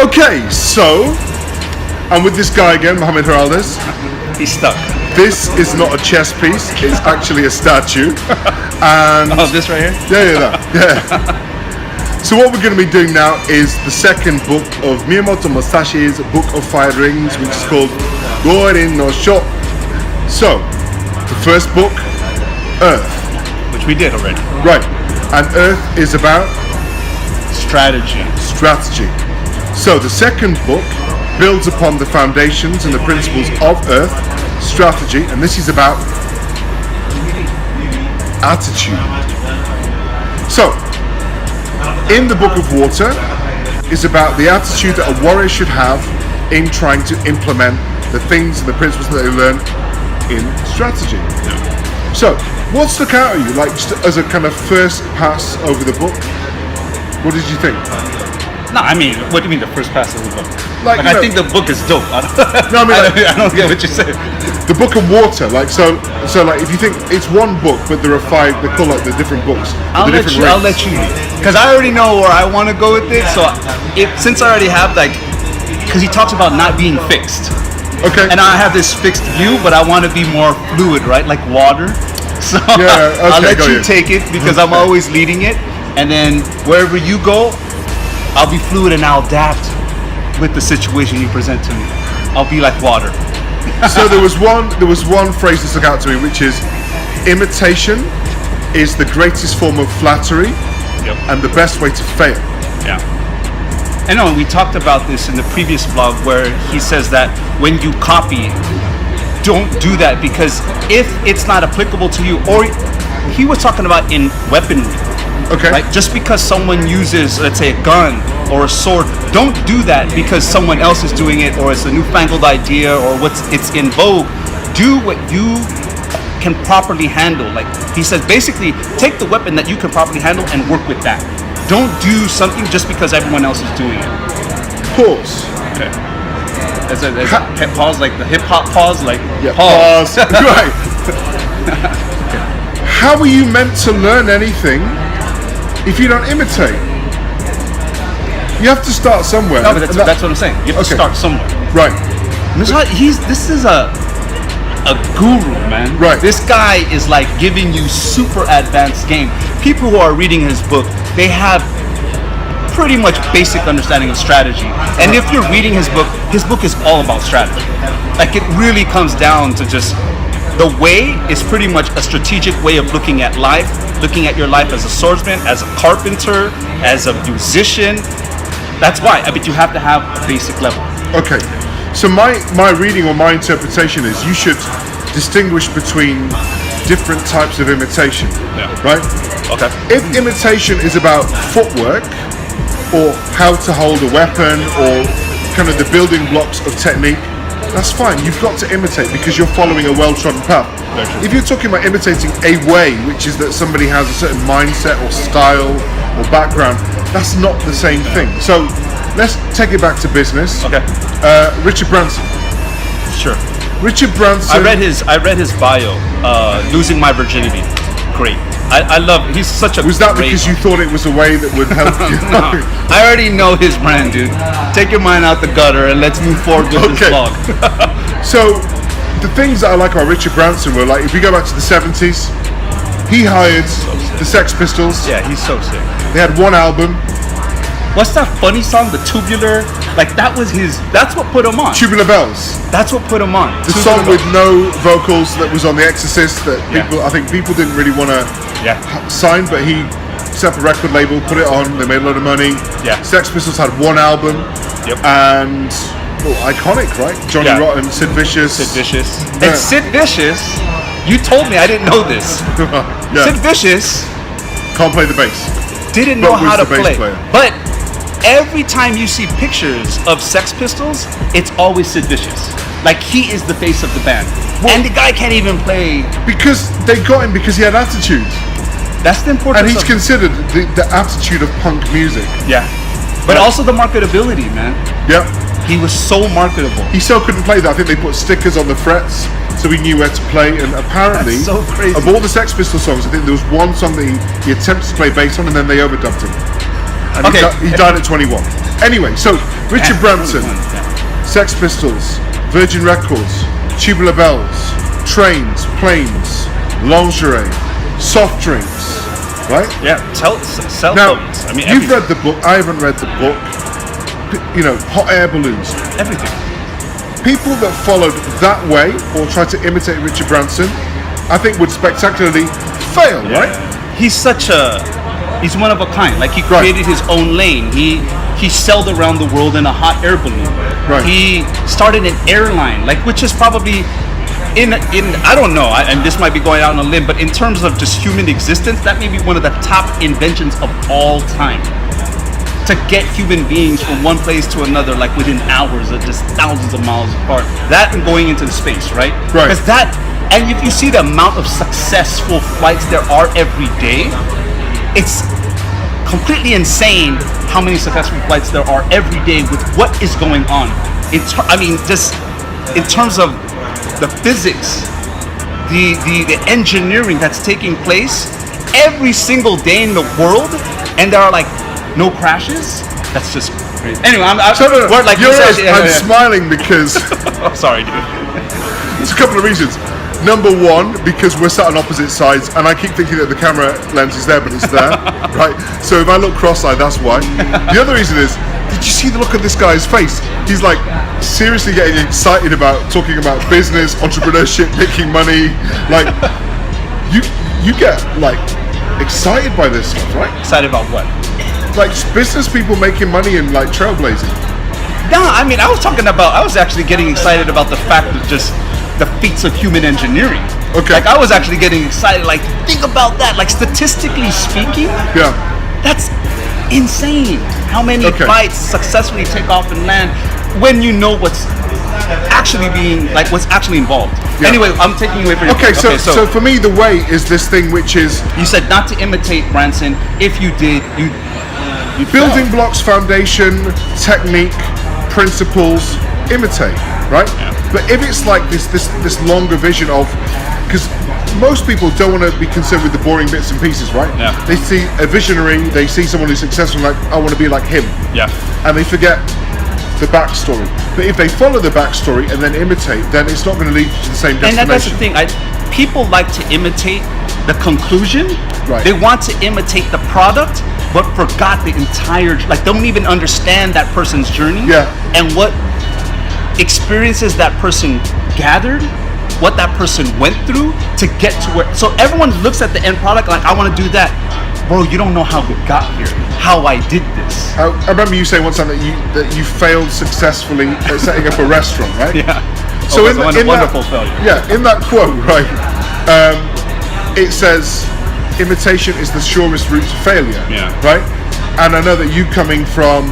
Okay, so I'm with this guy again, Mohamed Heraldez. He's stuck. This is not a chess piece, it's actually a statue. And oh, this right here? Yeah. So what we're going to be doing now is the second book of Miyamoto Musashi's Book of Fire Rings, which is called Gorin no Sho. So, the first book, Earth. Which we did already. Right, and Earth is about strategy. So the second book builds upon the foundations and the principles of Earth, strategy, and this is about attitude. So, in the Book of Water is about the attitude that a warrior should have in trying to implement the things and the principles that they learn in strategy. So, what stuck out at you, like just as a kind of first pass over the book? What did you think? No, I mean, what do you mean the first pass of the book? Like I think the book is dope. I don't get what you said. The Book of Water, like so like if you think it's one book, but there are five. They call like the different books. I'll let you, because I already know where I want to go with it. So since I already have because he talks about not being fixed. Okay. And I have this fixed view, but I want to be more fluid, right? Like water. So yeah, okay, I'll let you take it because I'm always leading it, and then wherever you go, I'll be fluid and I'll adapt with the situation you present to me. I'll be like water. So there was one phrase that stuck out to me, which is imitation is the greatest form of flattery and the best way to fail. Yeah. I know, and we talked about this in the previous vlog where he says that when you copy, don't do that, because if it's not applicable to you, or he was talking about in weaponry. Okay. Right? Just because someone uses, let's say, a gun or a sword, don't do that because someone else is doing it, or it's a newfangled idea, or it's in vogue. Do what you can properly handle. Like he says, basically, take the weapon that you can properly handle and work with that. Don't do something just because everyone else is doing it. Pause. Okay. As a pause, like the hip hop pause, like pause. Right. How are you meant to learn anything if you don't imitate? You have to start somewhere. No, but that's what I'm saying. You have to start somewhere. Right. This is a guru, man. Right. This guy is like giving you super advanced game. People who are reading his book, they have pretty much basic understanding of strategy. And if you're reading his book is all about strategy. Like it really comes down to just the way is pretty much a strategic way of looking at life, looking at your life as a swordsman, as a carpenter, as a musician. That's why. I mean, you have to have a basic level. Okay. So my reading or my interpretation is you should distinguish between different types of imitation. Yeah. Right? Okay. If imitation is about footwork or how to hold a weapon or kind of the building blocks of technique, that's fine. You've got to imitate because you're following a well-trodden path. If you're talking about imitating a way, which is that somebody has a certain mindset or style or background, that's not the same thing. So let's take it back to business. Okay. Richard Branson. Sure. Richard Branson. I read his bio. Losing my virginity. Great. I love. He's such a. Was that because you thought it was a way that would help you? No, I already know his brand, dude. Take your mind out the gutter and let's move forward with this vlog. So, the things that I like about Richard Branson were like, if we go back to the 70s, he hired the Sex Pistols. Yeah, he's so sick. They had one album. What's that funny song, the Tubular? Like that's what put him on. Tubular Bells. That's what put him on. The song with no vocals that was on The Exorcist that I think people didn't really want to sign, but he set up a record label, put it on, they made a lot of money. Yeah. Sex Pistols had one album. Yep. And iconic, right? Johnny Rotten, Sid Vicious. Sid Vicious. And Sid Vicious, you told me, I didn't know this. Sid Vicious can't play the bass. Didn't know how to play. But every time you see pictures of Sex Pistols, it's always Sid Vicious. Like he is the face of the band. Well, and the guy can't even play. Because they got him because he had attitude. That's the importance. And he's considered the attitude of punk music. Yeah. But also the marketability, man. Yeah. He was so marketable. He still couldn't play that. I think they put stickers on the frets so he knew where to play. And apparently, That's so crazy. of all the Sex Pistols songs, I think there was one song that he attempted to play bass on, and then they overdubbed him. And Okay. he died at 21. Anyway, so Richard Branson, 21, yeah. Sex Pistols, Virgin Records, Tubular Bells, Trains, Planes, Lingerie, Soft Drinks, right? Yeah, cell Now, phones. I mean, you've everything. read the book. I haven't read the book. You know, hot air balloons. Everything. People that followed that way or tried to imitate Richard Branson, I think would spectacularly fail, right? He's one of a kind. Like, he Right. created his own lane. He sailed around the world in a hot air balloon. Right. He started an airline, like, which is probably in I don't know, and this might be going out on a limb, but in terms of just human existence, that may be one of the top inventions of all time. To get human beings from one place to another, like within hours, of just thousands of miles apart. That and going into the space, right? Right. Because that, and if you see the amount of successful flights there are every day, it's completely insane how many successful flights there are every day with what is going on. Just in terms of the physics, the engineering that's taking place every single day in the world, and there are like no crashes. That's just crazy. Anyway, we're like Musashi, I'm smiling because I'm sorry, dude. there's a couple of reasons. Number one, because we're sat on opposite sides, and I keep thinking that the camera lens is there, but it's there, right? So if I look cross-eyed, that's why. The other reason is, did you see the look of this guy's face? He's like seriously getting excited about talking about business, entrepreneurship, making money. Like, you get like excited by this stuff, right? Excited about what? Like business people making money and like trailblazing. No, I mean, I was actually getting excited about the fact of just the feats of human engineering. Okay. Like, I was actually getting excited, like, think about that. Like, statistically speaking, Yeah. that's insane. How many Okay. flights successfully take off and land when you know what's actually involved. Yeah. Anyway, I'm taking away from your Okay, point. so for me, the way is this thing which is you said not to imitate Branson. If you did, you building blocks, foundation, technique, principles, imitate, right? Yeah. But if it's like this longer vision of, because most people don't want to be concerned with the boring bits and pieces, right? Yeah. They see a visionary, they see someone who's successful, like, I want to be like him. Yeah. And they forget the backstory. But if they follow the backstory and then imitate, then it's not going to lead you to the same destination. And that's the thing. People like to imitate the conclusion. Right. They want to imitate the product, but forgot the entire, like, don't even understand that person's journey. Yeah. And what experiences that person gathered, what that person went through to get to where. So everyone looks at the end product like, I want to do that. Bro, you don't know how we got here, how I did this. I remember you saying one time that you failed successfully at setting up a restaurant, right? Yeah. So in that wonderful failure. Yeah, in that quote, right, it says, imitation is the surest route to failure. Yeah. Right? And I know that you coming from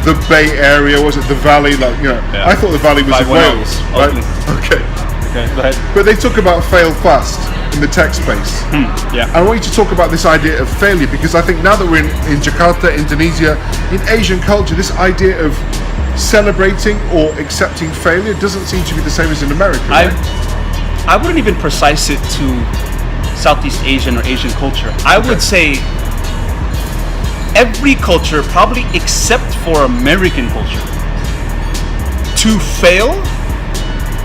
the Bay Area, was it the Valley? Like, you know, Yeah. I thought the Valley was in 510, Wales, right? Okay. Okay, go ahead. But they talk about fail fast in the tech space. Yeah. I want you to talk about this idea of failure, because I think now that we're in Jakarta, Indonesia, in Asian culture, this idea of celebrating or accepting failure doesn't seem to be the same as in America. Right? I wouldn't even precise it to Southeast Asian or Asian culture. I would say every culture, probably except for American culture, to fail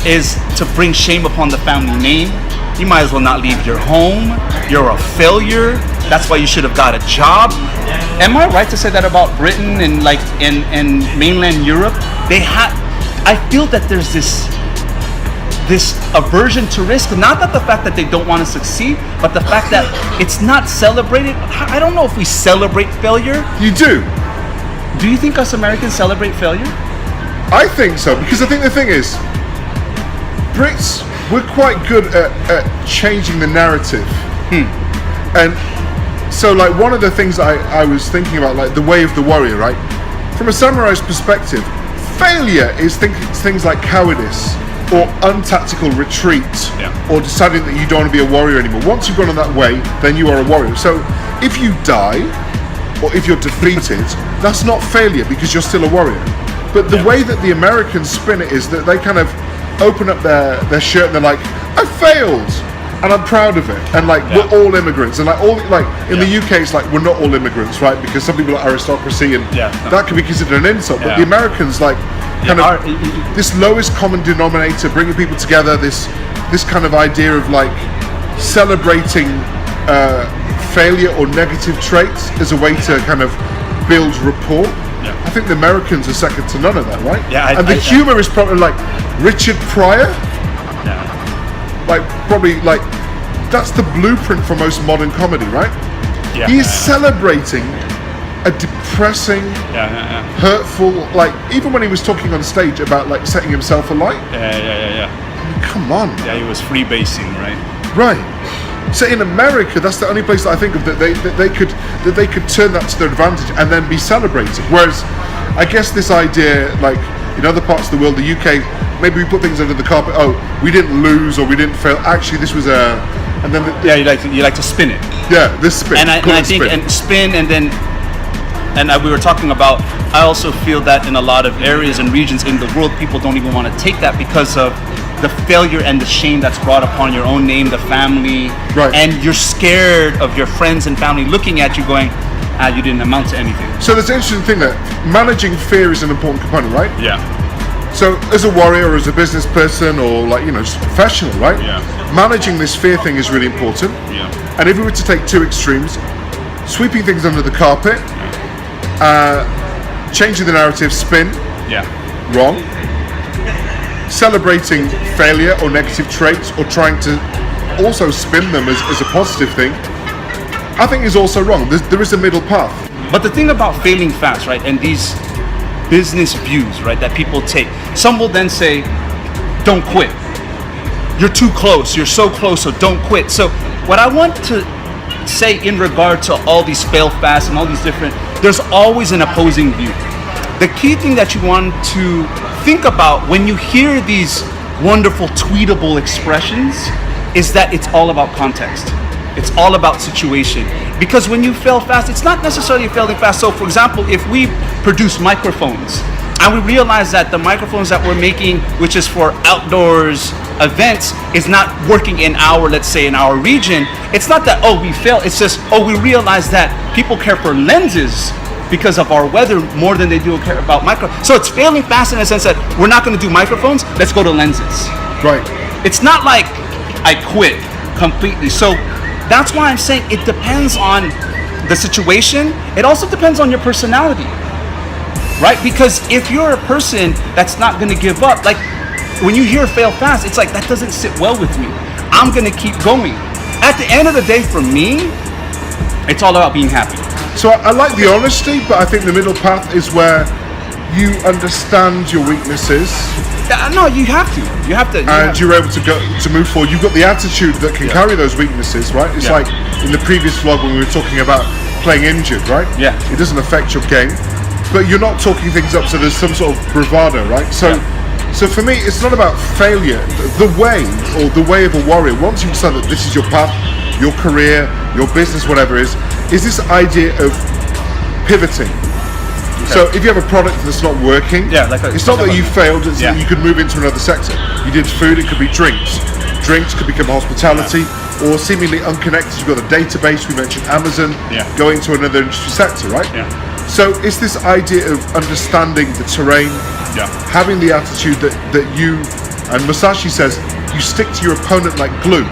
is to bring shame upon the family name. You might as well not leave your home. You're a failure. That's why you should have got a job. Am I right to say that about Britain and like in mainland Europe? I feel that there's this aversion to risk. Not that the fact that they don't want to succeed, but the fact that it's not celebrated. I don't know if we celebrate failure. You do. Do you think us Americans celebrate failure? I think so, because I think the thing is, Brits, we're quite good at changing the narrative. And so, like, one of the things I was thinking about, like, the way of the warrior, right? From a samurai's perspective, failure is things like cowardice or untactical retreat, or deciding that you don't want to be a warrior anymore. Once you've gone on that way, then you are a warrior. So if you die, or if you're defeated, that's not failure, because you're still a warrior. But the way that the Americans spin it is that they kind of open up their shirt and they're like, I failed. And I'm proud of it. And like, we're all immigrants. And like, in the UK, it's like, we're not all immigrants, right? Because some people are aristocracy and that can be considered an insult. But the Americans, like, this lowest common denominator, bringing people together, this kind of idea of like celebrating failure or negative traits as a way to kind of build rapport. I think the Americans are second to none of that, right? And the humor is probably like Richard Pryor. Like, probably, like, that's the blueprint for most modern comedy, right? He's celebrating a depressing, hurtful, like, even when he was talking on stage about, like, setting himself alight. I mean, come on. He was freebasing, right? Right. So in America, that's the only place that I think of that they could turn that to their advantage and then be celebrated. Whereas, I guess this idea, like, in other parts of the world, the UK, maybe we put things under the carpet. Oh, we didn't lose or we didn't fail. Actually, this was a, and then you like to spin it. Yeah, this spin. And I think and spin and then, we were talking about. I also feel that in a lot of areas and regions in the world, people don't even want to take that because of the failure and the shame that's brought upon your own name, the family, and you're scared of your friends and family looking at you, going, you didn't amount to anything. So there's an interesting thing that managing fear is an important component, right? Yeah. So as a warrior or as a business person or like, just a professional, right? Yeah. Managing this fear thing is really important. Yeah. And if we were to take two extremes, sweeping things under the carpet, changing the narrative, spin, wrong. Celebrating failure or negative traits or trying to also spin them as a positive thing, I think is also wrong. There is a middle path. But the thing about failing fast, right, and these business views, right, that people take, some will then say, don't quit. You're too close. You're so close, so don't quit. So what I want to say in regard to all these fail fast and all these different, there's always an opposing view. The key thing that you want to think about when you hear these wonderful tweetable expressions is that it's all about context. It's all about situation. Because when you fail fast, it's not necessarily failing fast. So for example, if we produce microphones and we realize that the microphones that we're making, which is for outdoors events, is not working in our, let's say in our region, it's not that, we failed. It's just, we realize that people care for lenses because of our weather more than they do care about micro. So it's failing fast in a sense that we're not going to do microphones, let's go to lenses. Right. It's not like I quit completely. So that's why I'm saying it depends on the situation. It also depends on your personality, right? Because if you're a person that's not going to give up, like when you hear fail fast, it's like, that doesn't sit well with me. I'm going to keep going. At the end of the day, for me, it's all about being happy. So I like the honesty, but I think the middle path is where you understand your weaknesses. No, you have to. You're able to move forward. You've got the attitude that can carry those weaknesses, right? It's like in the previous vlog when we were talking about playing injured, right? Yeah. It doesn't affect your game, but you're not talking things up, so there's some sort of bravado, right? So for me, it's not about failure. The way of a warrior, once you decide that this is your path, your career, your business, whatever it is this idea of pivoting. So if you have a product that's not working, it's not that you failed, it's that you could move into another sector. You did food, it could be drinks. Drinks could become hospitality, or seemingly unconnected, you've got a database, we mentioned Amazon, going to another industry sector, right? So it's this idea of understanding the terrain, having the attitude that you, and Musashi says, you stick to your opponent like glue.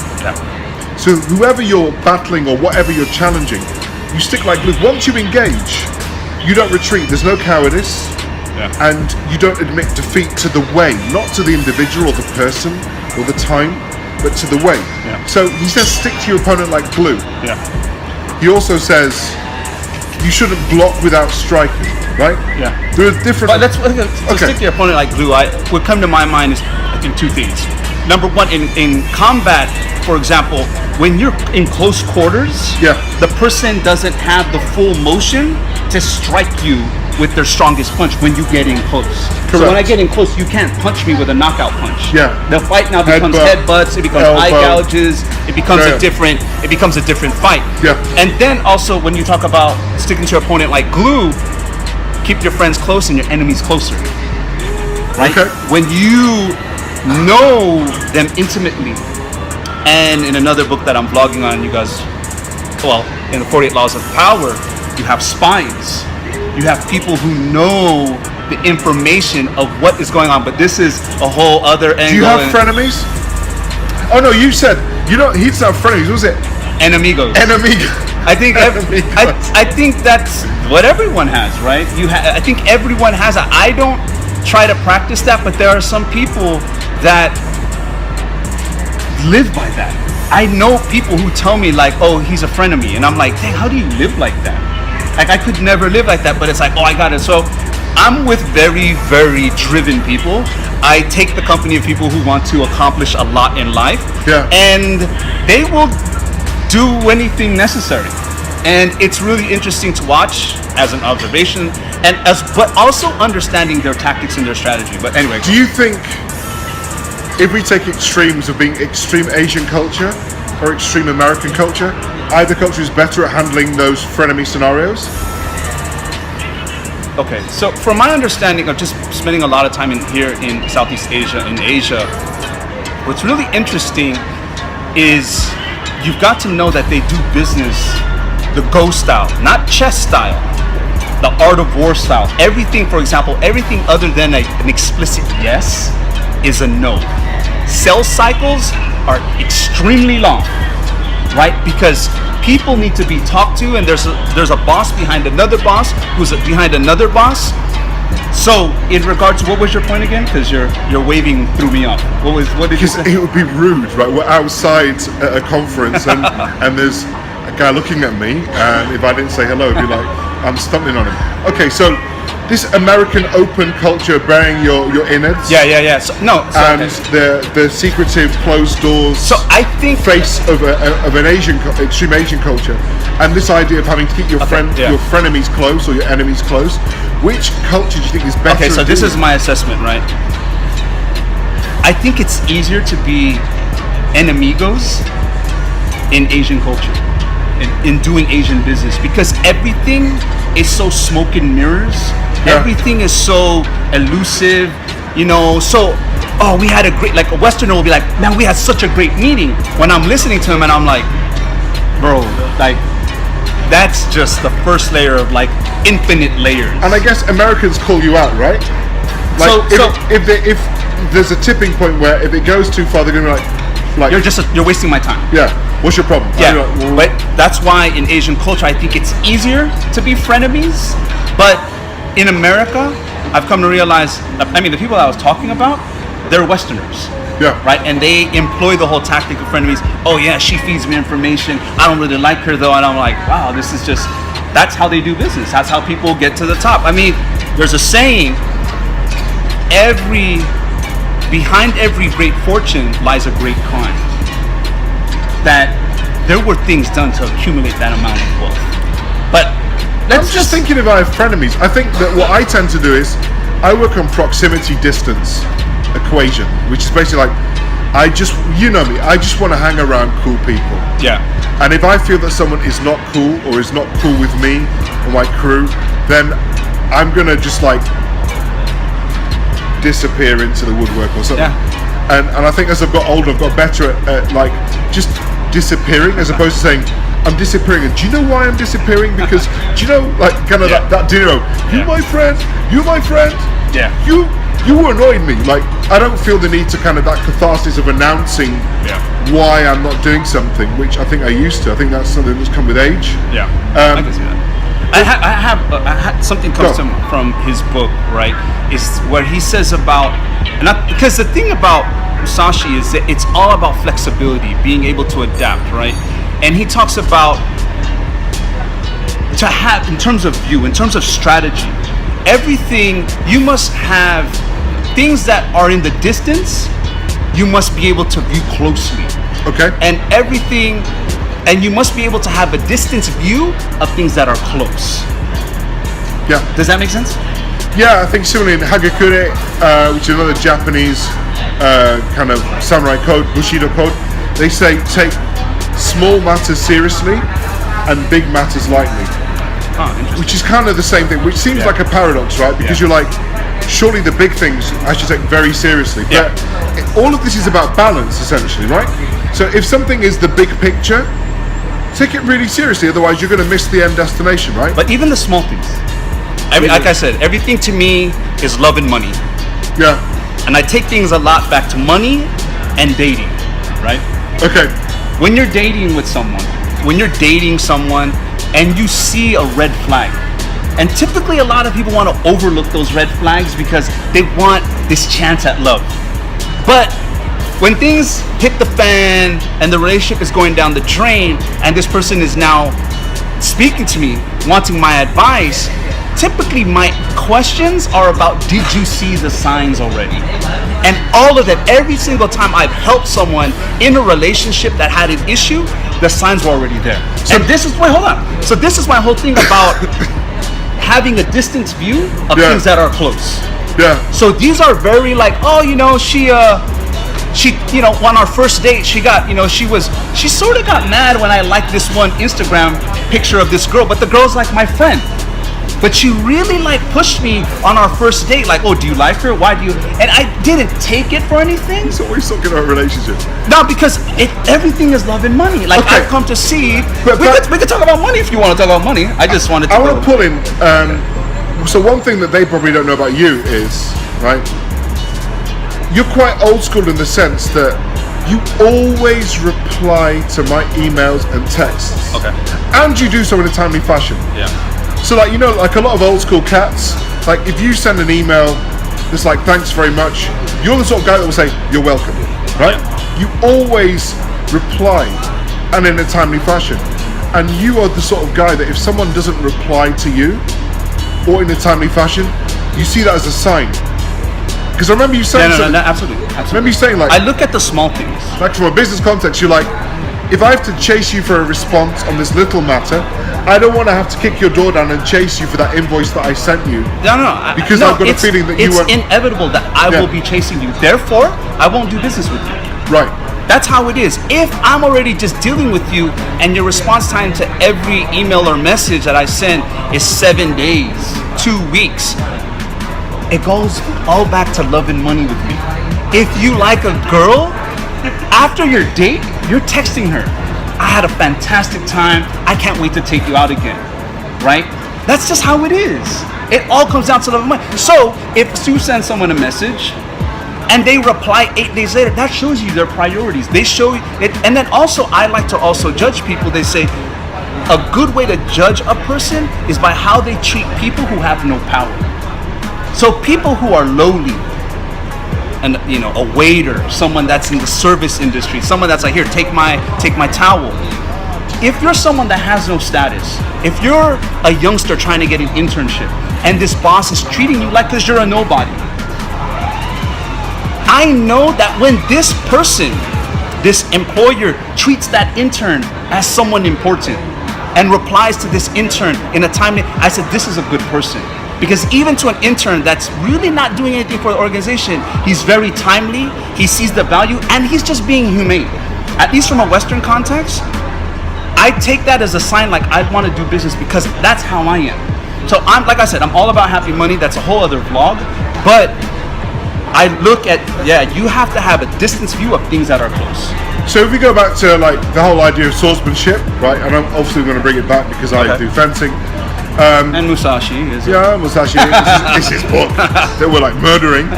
So whoever you're battling or whatever you're challenging, you stick like glue. Once you engage, you don't retreat. There's no cowardice, and you don't admit defeat to the way, not to the individual or the person or the time, but to the way. So he says stick to your opponent like glue. He also says you shouldn't block without striking, right? There are different. But let's stick to your opponent like glue. What come to my mind is, I think, two things. Number one, in combat, for example, when you're in close quarters, the person doesn't have the full motion to strike you with their strongest punch when you get in close. So when I get in close, you can't punch me with a knockout punch. The fight now becomes headbutts, it becomes eye gouges, it becomes a different fight. And then also when you talk about sticking to your opponent like glue, keep your friends close and your enemies closer. Right? When you know them intimately. And in another book that I'm vlogging on, you guys, well, in the 48 Laws of Power, you have spies. You have people who know the information of what is going on. But this is a whole other angle. Do you have frenemies? Oh no, you said you don't. He's not frenemies. Was it enemigos? Enemigos. I think I think that's what everyone has, right? I think everyone has it. I don't try to practice that, but there are some people that live by that. I know people who tell me like, "Oh, he's a friend of me," and I'm like, "Dang, how do you live like that?" Like I could never live like that, but it's like, "Oh, I got it." So I'm with very, very driven people. I take the company of people who want to accomplish a lot in life, and they will do anything necessary. And it's really interesting to watch as an observation, but also understanding their tactics and their strategy. But anyway, do you think if we take extremes of being extreme Asian culture or extreme American culture, either culture is better at handling those frenemy scenarios? Okay, so from my understanding of just spending a lot of time here in Southeast Asia, in Asia, what's really interesting is you've got to know that they do business the Go style, not chess style, the art of war style. Everything, for example, everything other than an explicit yes is a no. Sales cycles are extremely long, right? Because people need to be talked to, and there's a boss behind another boss who's behind another boss. So, in regards to, what was your point again? Because your waving threw me off. What did you say? It would be rude, right? We're outside at a conference, and there's a guy looking at me, and if I didn't say hello, it'd be like I'm stumbling on him. Okay, so this American open culture, bearing your innards. Yeah. And the secretive closed doors. So I think face of an extreme Asian culture, and this idea of having to keep your frenemies close or your enemies close. Which culture do you think is better? Okay, so this is my assessment, right? I think it's easier to be enemigos in Asian culture, in doing Asian business, because everything is so smoke and mirrors. Everything is so elusive, so, oh, we had a great, like a Westerner will be like, man, we had such a great meeting. When I'm listening to him and I'm like, bro, like, that's just the first layer of like infinite layers. And I guess Americans call you out, right? Like if there's a tipping point where if it goes too far, they're gonna be like you're wasting my time. Yeah. What's your problem? Yeah. But that's why in Asian culture, I think it's easier to be frenemies. But in America, I've come to realize, I mean, the people I was talking about, they're Westerners. Yeah. Right? And they employ the whole tactic of frenemies. Oh yeah, she feeds me information. I don't really like her though. And I'm like, wow, this is just, that's how they do business. That's how people get to the top. I mean, there's a saying, behind every great fortune lies a great crime. That there were things done to accumulate that amount of wealth. But I'm just thinking about frenemies. I think that what I tend to do is I work on proximity distance equation, which is basically like, I just want to hang around cool people. Yeah. And if I feel that someone is not cool or is not cool with me or my crew, then I'm gonna just like disappear into the woodwork or something. Yeah. And I think as I've got older, I've got better at like just disappearing as opposed to saying I'm disappearing. And do you know why I'm disappearing? Because do you know, like kind of that dinner, you my friend, Yeah. You annoyed me. Like I don't feel the need to kind of that catharsis of announcing why I'm not doing something, which I think I used to. I think that's something that's come with age. Yeah. I can see that. I had something comes from his book, right? Is where he says about, because the thing about Musashi is that it's all about flexibility, being able to adapt, right? And he talks about to have, in terms of view, in terms of strategy, everything, you must have things that are in the distance, you must be able to view closely. Okay. And everything, and you must be able to have a distance view of things that are close. Yeah. Does that make sense? Yeah, I think similarly in Hagakure, which is another Japanese kind of samurai code, Bushido code, they say take small matters seriously and big matters lightly. Interesting. Which is kind of the same thing, which seems like a paradox, right? Because you're like, surely the big things I should take very seriously. But all of this is about balance, essentially, right? So if something is the big picture, take it really seriously, otherwise you're going to miss the end destination, right? But even the small things. Like I said, everything to me is love and money. Yeah. And I take things a lot back to money and dating, right? Okay. When you're dating with someone, and you see a red flag, and typically a lot of people want to overlook those red flags because they want this chance at love. But when things hit the fan and the relationship is going down the drain and this person is now speaking to me, wanting my advice, typically my questions are about, did you see the signs already? And all of that, every single time I've helped someone in a relationship that had an issue, the signs were already there. So this is, hold on. So this is my whole thing about having a distance view of things that are close. Yeah. So these are very like, she on our first date, she sort of got mad when I liked this one Instagram picture of this girl, but the girl's like my friend. But she really pushed me on our first date, like, oh, do you like her? Why do you? And I didn't take it for anything. So we're talking about relationships. No, because everything is love and money. Like, okay. I've come to see, we could talk about money if you want to talk about money. I just wanted to. I want to pull in, so one thing that they probably don't know about you is, right, you're quite old school in the sense that you always reply to my emails and texts. Okay. And you do so in a timely fashion. Yeah. So like, like a lot of old school cats, like if you send an email that's like, thanks very much, you're the sort of guy that will say, you're welcome, right? Yeah. You always reply and in a timely fashion. And you are the sort of guy that if someone doesn't reply to you or in a timely fashion, you see that as a sign. Because I remember you saying no, absolutely. Remember you saying like, I look at the small things. Like from a business context, you're like, if I have to chase you for a response on this little matter, I don't want to have to kick your door down and chase you for that invoice that I sent you. No. Because I've got a feeling that you were... It's inevitable that I will be chasing you. Therefore, I won't do business with you. Right. That's how it is. If I'm already just dealing with you and your response time to every email or message that I send is 7 days, 2 weeks, it goes all back to love and money with me. If you like a girl, after your date, you're texting her, I had a fantastic time, I can't wait to take you out again, right? That's just how it is. It all comes down to love and money. So if Sue sends someone a message and they reply 8 days later, that shows you their priorities. They show it. And then also, I like to also judge people. They say a good way to judge a person is by how they treat people who have no power. So people who are lowly, and a waiter, someone that's in the service industry, someone that's like, here, take my towel. If you're someone that has no status, if you're a youngster trying to get an internship and this boss is treating you like because you're a nobody, I know that when this person, this employer treats that intern as someone important and replies to this intern in a timely, I said, this is a good person. Because even to an intern that's really not doing anything for the organization, he's very timely, he sees the value, and he's just being humane. At least from a Western context, I take that as a sign like I want to do business because that's how I am. So I'm, like I said, I'm all about happy money. That's a whole other vlog. But I look at, you have to have a distance view of things that are close. So if we go back to like the whole idea of swordsmanship, right? And I'm obviously going to bring it back because I do fencing. And Musashi is Musashi. This is his book that we're like murdering.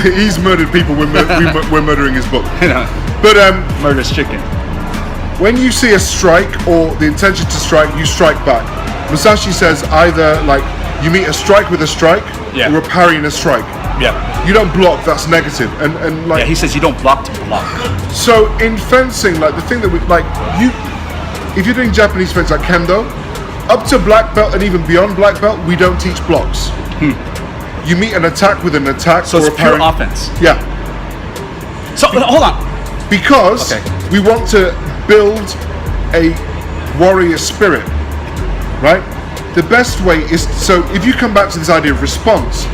He's murdered people. We're murdering his book. But murder's chicken. When you see a strike or the intention to strike, you strike back. Musashi says either like you meet a strike with a strike or a parry in a strike. Yeah. You don't block. That's negative. And like he says you don't block to block. So in fencing, like the thing that we like if you're doing Japanese fence like kendo. Up to black belt and even beyond black belt, we don't teach blocks. You meet an attack with an attack. So it's pure offense. Yeah. So hold on. Because we want to build a warrior spirit, right? The best way is, so if you come back to this idea of response,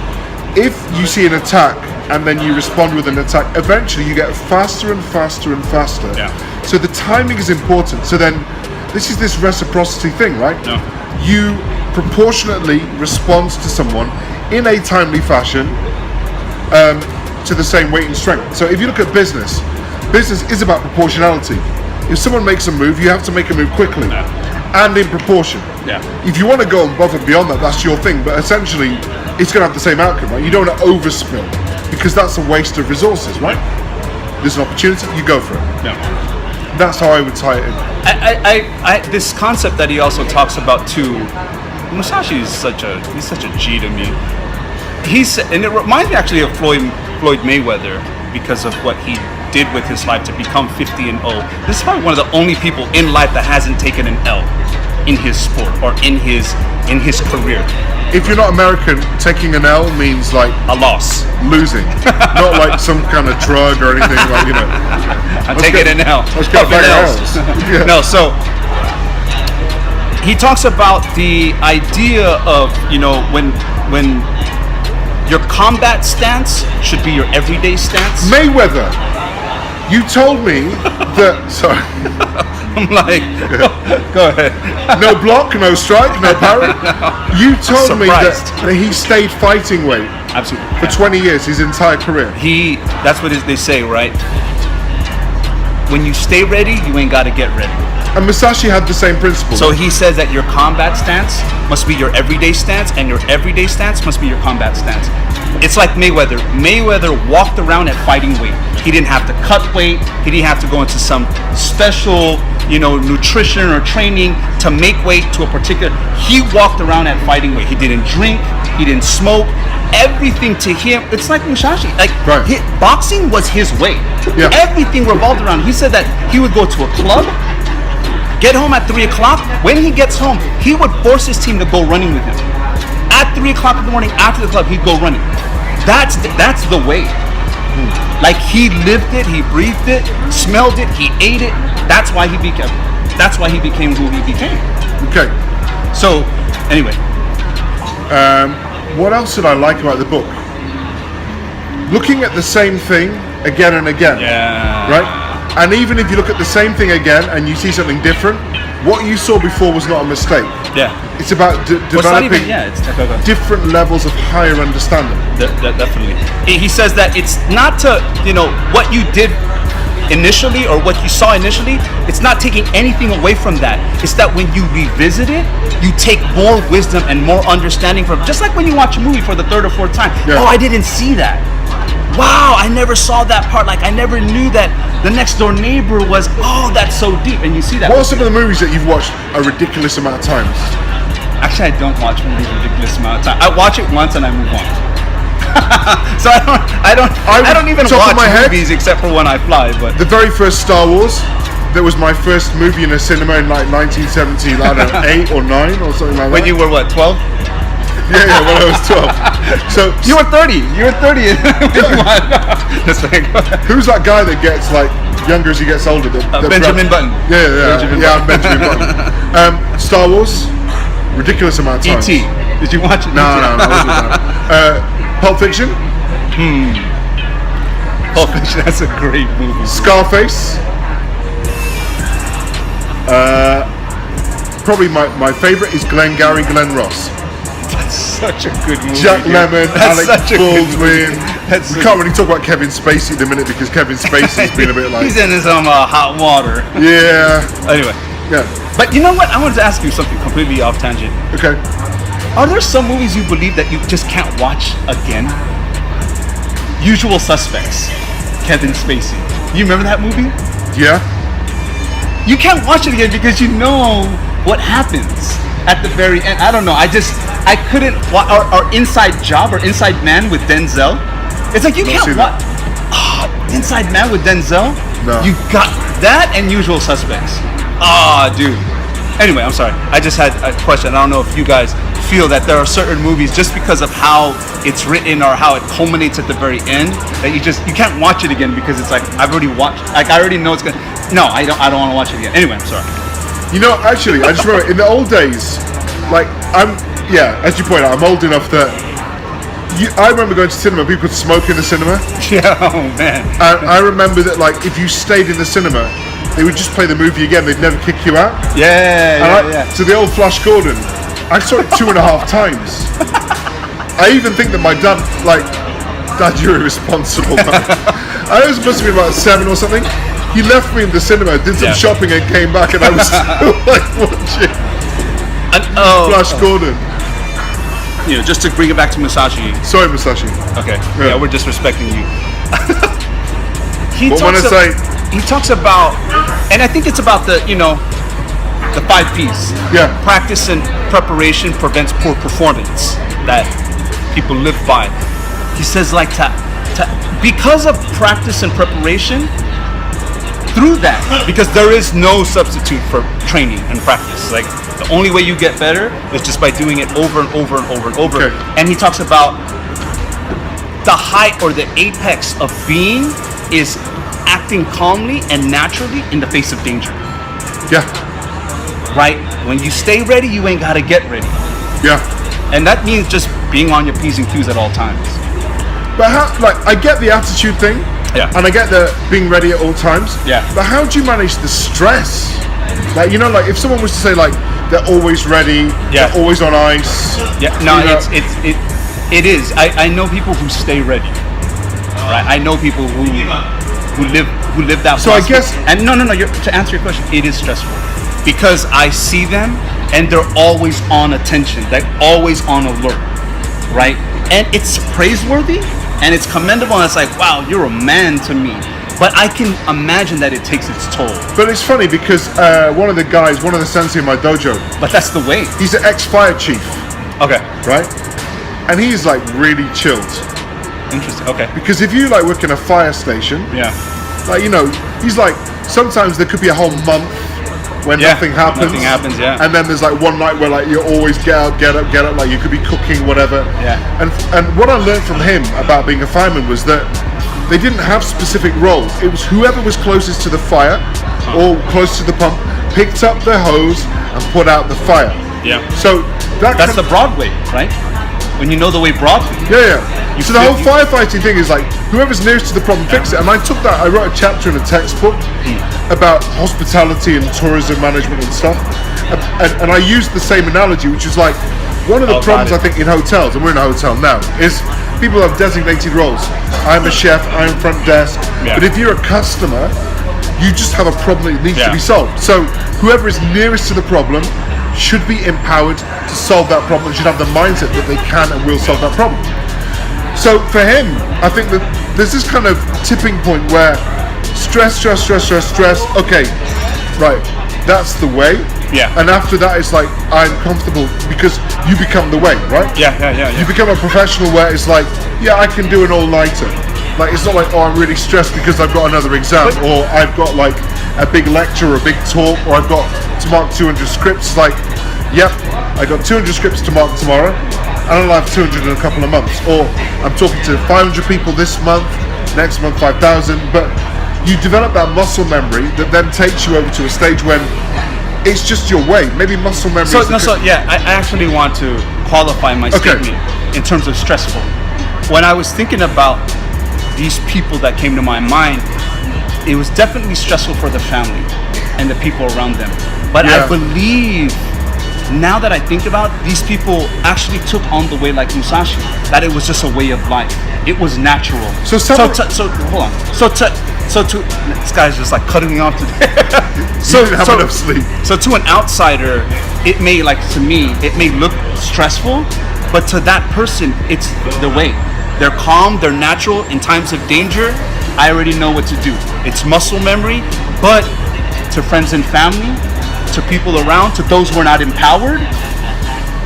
if you see an attack and then you respond with an attack, eventually you get faster and faster and faster. Yeah. So the timing is important. So then, this is this reciprocity thing, right? No. You proportionately responds to someone in a timely fashion to the same weight and strength. So if you look at business is about proportionality. If someone makes a move, you have to make a move quickly and in proportion. Yeah. If you want to go above and beyond that, that's your thing. But essentially, it's going to have the same outcome, right? You don't want to overspill because that's a waste of resources, right? There's an opportunity, you go for it. Yeah. That's how I would tie it in. I this concept that he also talks about too. Musashi is such a G to me. And it reminds me actually of Floyd Mayweather because of what he did with his life to become 50-0. This is probably one of the only people in life that hasn't taken an L in his sport or in his career. If you're not American, taking an L means like A loss. losing, not like some kind of drug or anything. Like, you know, I'm taking an L. Let's get a bag of L's. Yeah. No, so he talks about the idea of, you know, when your combat stance should be your everyday stance. Mayweather, you told me that. Sorry. I'm like, go ahead. No block, no strike, no parry. You told me Surprised. that he stayed fighting weight Absolutely. for 20 years, his entire career. That's what they say, right? When you stay ready, you ain't got to get ready. And Musashi had the same principle. So he says that your combat stance must be your everyday stance, and your everyday stance must be your combat stance. It's like Mayweather. Mayweather walked around at fighting weight. He didn't have to cut weight. He didn't have to go into some special, you know, nutrition or training to make weight to a particular. He walked around at fighting weight. He didn't drink. He didn't smoke. Everything to him, it's like Musashi. Like boxing was his way. Yeah. Everything revolved around. He said that he would go to a club, get home at 3 o'clock. When he gets home, he would force his team to go running with him. At 3 o'clock in the morning, after the club, he'd go running. That's the way. Like he lived it, he breathed it, smelled it, he ate it. That's why he became who he became. Okay. So, anyway. What else did I like about the book? Looking at the same thing again and again. Yeah. Right? And even if you look at the same thing again and you see something different, what you saw before was not a mistake. Yeah. It's about developing different levels of higher understanding. Definitely. He says that it's not to, you know, what you did initially or what you saw initially, it's not taking anything away from that. It's that when you revisit it, you take more wisdom and more understanding from it. Just like when you watch a movie for the third or fourth time. Yeah. Oh, I didn't see that. Wow, I never saw that part. Like, I never knew that the next door neighbor was, oh, that's so deep. And you see that. What are some of the movies that you've watched a ridiculous amount of times? Actually, I don't watch movies a ridiculous amount of time. I watch it once and I move on. So I don't even watch movies except for when I fly. But the very first Star Wars, that was my first movie in a cinema in like 1970, I don't know, 8 or 9 or something like that. When you were what, 12? Yeah, when I was 12. So you were 30. You were 30. Who's that guy that gets like younger as he gets older? Benjamin Button. Yeah, Benjamin Button. Star Wars, ridiculous amount of times. E.T. Did you watch it? No, Pulp Fiction. Pulp Fiction. That's a great movie. Scarface. Probably my favorite is Glengarry Glen Ross. That's such a good movie. Jack Lemmon, Alec Baldwin. We can't really talk about Kevin Spacey at the minute because Kevin Spacey's been a bit like... He's in some hot water. Yeah. Anyway. Yeah. But you know what? I wanted to ask you something completely off tangent. Okay. Are there some movies you believe that you just can't watch again? Usual Suspects. Kevin Spacey. You remember that movie? Yeah. You can't watch it again because you know what happens at the very end. I don't know. I couldn't watch or Inside Job or Inside Man with Denzel. It's like you can't watch Inside Man with Denzel. No. You got that and Usual Suspects. Dude. Anyway, I'm sorry. I just had a question. I don't know if you guys feel that there are certain movies just because of how it's written or how it culminates at the very end that you can't watch it again because it's like I've already watched. Like I already know it's gonna. No, I don't want to watch it again. Anyway, I'm sorry. You know, actually, I just remember in the old days, like as you point out, I'm old enough that I remember going to cinema. People would smoke in the cinema. Yeah, oh man. And I remember that, like, if you stayed in the cinema, they would just play the movie again. They'd never kick you out. Yeah. So the old Flash Gordon, I saw it 2.5 times. I even think that my dad, like, Dad, you're irresponsible, man. I was supposed to be about 7 or something. He left me in the cinema, did some shopping, and came back, and I was still like watching Flash Gordon. You know, just to bring it back to Musashi. Sorry, Musashi. Okay. Yeah, we're disrespecting you. He talks about, and I think it's about the 5 P's. Yeah. Practice and preparation prevents poor performance that people live by. He says like because of practice and preparation, through that, because there is no substitute for training and practice. Like the only way you get better is just by doing it over and over and over and over. Okay. And he talks about the height or the apex of being is acting calmly and naturally in the face of danger. Yeah. Right? When you stay ready, you ain't gotta get ready. Yeah. And that means just being on your P's and Q's at all times. But how, like, I get the attitude thing. Yeah. And I get the being ready at all times. Yeah. But how do you manage the stress? Like, like if someone was to say like they're always ready, they're always on ice. Yeah. No, it is. I know people who stay ready. Right. I know people who live that. So I guess. And no. To answer your question, it is stressful because I see them and they're always on attention. They're always on alert. Right. And it's praiseworthy. And it's commendable, and it's like, wow, you're a man to me. But I can imagine that it takes its toll. But it's funny because one of the sensei in my dojo. But that's the way.'s an ex-fire chief. Okay. Right? And he's like really chilled. Interesting. Okay. Because if you like work in a fire station, like he's like sometimes there could be a whole month when nothing happens. Nothing happens, yeah. And then there's like one night where like you always get up, like you could be cooking, whatever. Yeah. And what I learned from him about being a fireman was that they didn't have specific roles. It was whoever was closest to the fire or close to the pump picked up the hose and put out the fire. Yeah. So that's the broad way, right? When you know the way broadly. Yeah. So the whole firefighting thing is like whoever's nearest to the problem fix it. And I took that. I wrote a chapter in a textbook about hospitality and tourism management and stuff. And I used the same analogy, which is like one of the problems I think in hotels, and we're in a hotel now, is people have designated roles. I'm a chef. I'm front desk. Yeah. But if you're a customer, you just have a problem that needs to be solved. So whoever is nearest to the problem should be empowered to solve that problem, should have the mindset that they can and will solve that problem. So for him, I think that there's this kind of tipping point where stress, okay, right, that's the way. Yeah. And after that, it's like, I'm comfortable because you become the way, right? Yeah. You become a professional where it's like, I can do an all-nighter. Like, it's not like, I'm really stressed because I've got another exam, or I've got like a big lecture or a big talk, or I've got to mark 200 scripts. Like, yep, I got 200 scripts to mark tomorrow, and I'll have 200 in a couple of months. Or I'm talking to 500 people this month, next month 5,000. But you develop that muscle memory that then takes you over to a stage when it's just your way. Maybe muscle memory. I actually want to qualify my statement in terms of stressful. When I was thinking about these people that came to my mind, it was definitely stressful for the family and the people around them. But I believe, now that I think about it, these people actually took on the way like Musashi, that it was just a way of life. It was natural. So hold on. So this guy's just like cutting me off today. So didn't have enough sleep. So to an outsider, it may look stressful, but to that person, it's the way. They're calm, they're natural. In times of danger, I already know what to do. It's muscle memory, but to friends and family, to people around, to those who are not empowered,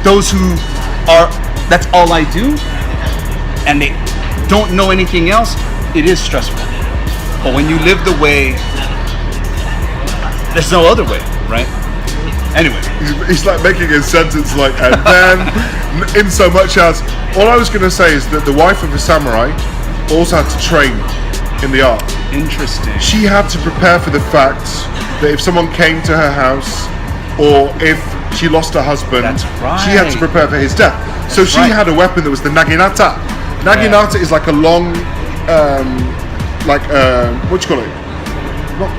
those who are, that's all I do, and they don't know anything else, it is stressful. But when you live the way, there's no other way, right? Anyway. He's like making a sentence like, and then, in so much as, all I was going to say is that the wife of a samurai also had to train in the art. Interesting. She had to prepare for the fact that if someone came to her house, or if she lost her husband, she had to prepare for his death. So she had a weapon that was the naginata. Naginata is like a long, what do you call it?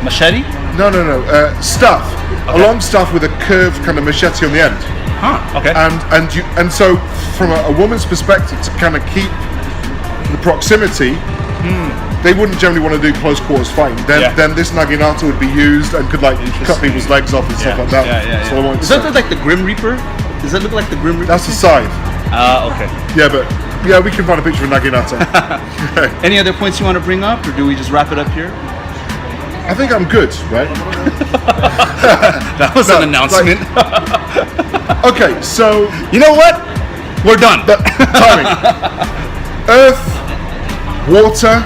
Machete? No. Staff. Okay. A long staff with a curved kind of machete on the end. Huh. Okay. And so from a woman's perspective, to kind of keep the proximity, they wouldn't generally want to do close quarters fighting. Then this naginata would be used and could like cut people's legs off and stuff like that. Yeah. So I wanted to Does say. that look like the Grim Reaper? Does that look like the Grim Reaper? That's a scythe. Okay. Yeah, but yeah, we can find a picture of naginata. Any other points you want to bring up, or do we just wrap it up here? I think I'm good, right? That was an announcement. Okay, so you know what? We're done. timing. Earth, water.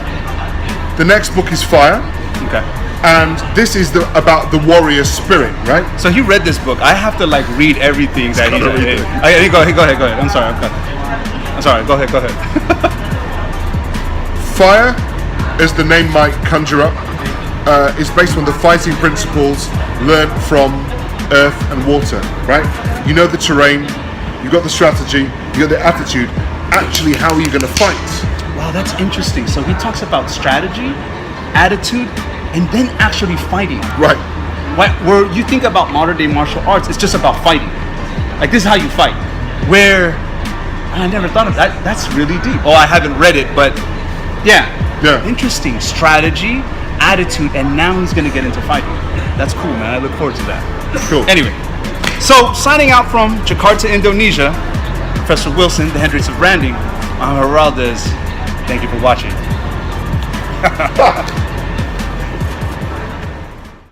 The next book is fire. Okay. And this is about the warrior spirit, right? So he read this book. I have to like read everything that he read. Go ahead. I'm sorry. Go ahead. Fire, as the name might conjure up, is based on the fighting principles learned from earth and water, right? You know the terrain, you got the strategy, you got the attitude. Actually, how are you going to fight? Wow, that's interesting. So he talks about strategy, attitude, and then actually fighting. Right. Where you think about modern day martial arts, it's just about fighting. Like this is how you fight. Where I never thought of that. That's really deep. Oh, I haven't read it, but yeah. Interesting. Strategy, attitude, and now he's gonna get into fighting. That's cool, man. I look forward to that. Cool. Anyway, so signing out from Jakarta, Indonesia, Professor Wilson, the Hendrix of Branding. I'm Heraldez. Thank you for watching.